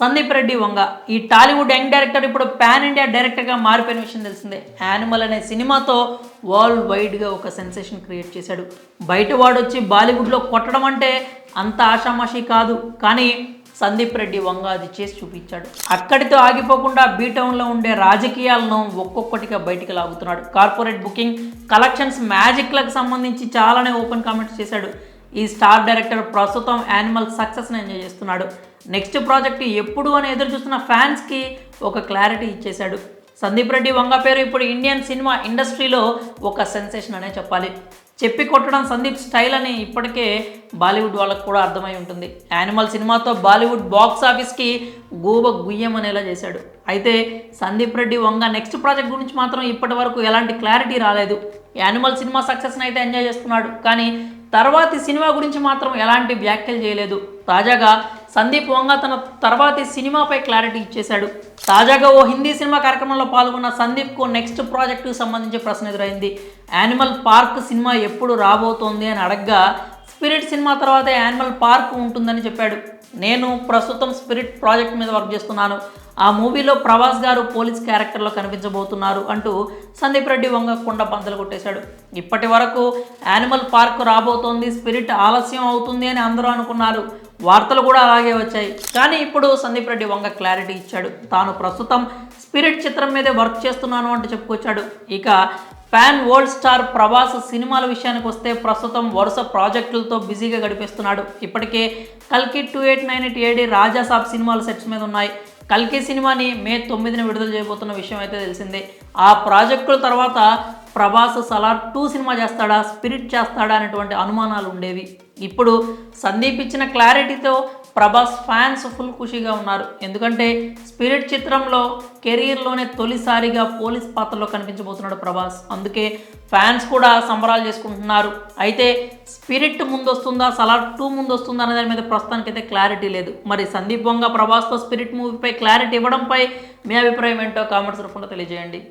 సందీప్ రెడ్డి వంగ ఈ Tollywood young director ఇప్పుడు pan India డైరెక్టర్గా మారిపోయిన విషయం తెలిసిందే. యానిమల్ అనే సినిమాతో వరల్డ్ వైడ్గా ఒక సెన్సేషన్ క్రియేట్ చేశాడు. బయట వాడొచ్చి బాలీవుడ్లో కొట్టడం అంటే అంత ఆషామాషి కాదు, కానీ సందీప్ రెడ్డి వంగ అది చేసి చూపించాడు. అక్కడితో ఆగిపోకుండా బీటౌన్లో ఉండే రాజకీయాలను ఒక్కొక్కటిగా బయటికి లాగుతున్నాడు. కార్పొరేట్ బుకింగ్, కలెక్షన్స్, మ్యాజిక్లకు సంబంధించి చాలానే ఓపెన్ కామెంట్స్ చేశాడు. ఈ స్టార్ డైరెక్టర్ ప్రస్తుతం యానిమల్ సక్సెస్ని ఎంజాయ్ చేస్తున్నాడు. నెక్స్ట్ ప్రాజెక్ట్ ఎప్పుడు అని ఎదురు చూస్తున్న ఫ్యాన్స్కి ఒక క్లారిటీ ఇచ్చేశాడు. సందీప్ రెడ్డి వంగ పేరు ఇప్పుడు ఇండియన్ సినిమా ఇండస్ట్రీలో ఒక సెన్సేషన్ అనే చెప్పాలి. చెప్పి కొట్టడం సందీప్ స్టైల్ అని ఇప్పటికే బాలీవుడ్ వాళ్ళకు కూడా అర్థమై ఉంటుంది. యానిమల్ సినిమాతో బాలీవుడ్ బాక్స్ ఆఫీస్కి గూబ గుయ్యం అనేలా చేశాడు. అయితే సందీప్ రెడ్డి వంగ నెక్స్ట్ ప్రాజెక్ట్ గురించి మాత్రం ఇప్పటి వరకు ఎలాంటి క్లారిటీ రాలేదు. యానిమల్ సినిమా సక్సెస్ని అయితే ఎంజాయ్ చేస్తున్నాడు, కానీ తర్వాతి సినిమా గురించి మాత్రం ఎలాంటి వ్యాఖ్యలు చేయలేదు. తాజాగా సందీప్ వంగ తన తర్వాతి సినిమాపై క్లారిటీ ఇచ్చేశాడు. తాజాగా ఓ హిందీ సినిమా కార్యక్రమంలో పాల్గొన్న సందీప్కు నెక్స్ట్ ప్రాజెక్టుకు సంబంధించి ప్రశ్న ఎదురైంది. యానిమల్ పార్క్ సినిమా ఎప్పుడు రాబోతోంది అని అడగ్గా స్పిరిట్ సినిమా తర్వాత యానిమల్ పార్క్ ఉంటుందని చెప్పాడు. నేను ప్రస్తుతం స్పిరిట్ ప్రాజెక్ట్ మీద వర్క్ చేస్తున్నాను. ఆ మూవీలో ప్రభాస్ గారు పోలీస్ క్యారెక్టర్లో కనిపించబోతున్నారు అంటూ సందీప్ రెడ్డి వంగ కుండ పంతలు కొట్టేశాడు. ఇప్పటి వరకు యానిమల్ పార్క్ రాబోతోంది, స్పిరిట్ ఆలస్యం అవుతుంది అని అందరూ అనుకున్నారు. వార్తలు కూడా అలాగే వచ్చాయి. కానీ ఇప్పుడు సందీప్ రెడ్డి వంగ క్లారిటీ ఇచ్చాడు. తాను ప్రస్తుతం స్పిరిట్ చిత్రం మీదే వర్క్ చేస్తున్నాను అంటూ చెప్పుకొచ్చాడు. ఇక ఫ్యాన్ వరల్డ్ స్టార్ ప్రభాస్ సినిమాల విషయానికి వస్తే ప్రస్తుతం వరుస ప్రాజెక్టులతో బిజీగా గడిపేస్తున్నాడు. ఇప్పటికే కల్కి 2898 AD రాజాసాబ్ సినిమాల సెట్స్ మీద ఉన్నాయి. కల్కి సినిమాని మే 9న విడుదల చేయబోతున్న విషయం అయితే తెలిసిందే. ఆ ప్రాజెక్టుల తర్వాత ప్రభాస్ సలార్ 2 సినిమా చేస్తాడా, స్పిరిట్ చేస్తాడా అనేటువంటి అనుమానాలు ఉండేవి. ఇప్పుడు సందీప్ ఇచ్చిన క్లారిటీతో ప్రభాస్ ఫ్యాన్స్ ఫుల్ ఖుషీగా ఉన్నారు. ఎందుకంటే స్పిరిట్ చిత్రంలో కెరీర్లోనే తొలిసారిగా పోలీస్ పాత్రలో కనిపించబోతున్నాడు ప్రభాస్. అందుకే ఫ్యాన్స్ కూడా సంబరాలు చేసుకుంటున్నారు. అయితే స్పిరిట్ ముందు వస్తుందా, సలార్ 2 ముందు వస్తుందా అనే దాని మీద ప్రస్తుతానికైతే క్లారిటీ లేదు. మరి సందీప్ వంగ ప్రభాస్తో స్పిరిట్ మూవీపై క్లారిటీ ఇవ్వడంపై మీ అభిప్రాయం ఏంటో కామెంట్స్ రూపంలో తెలియజేయండి.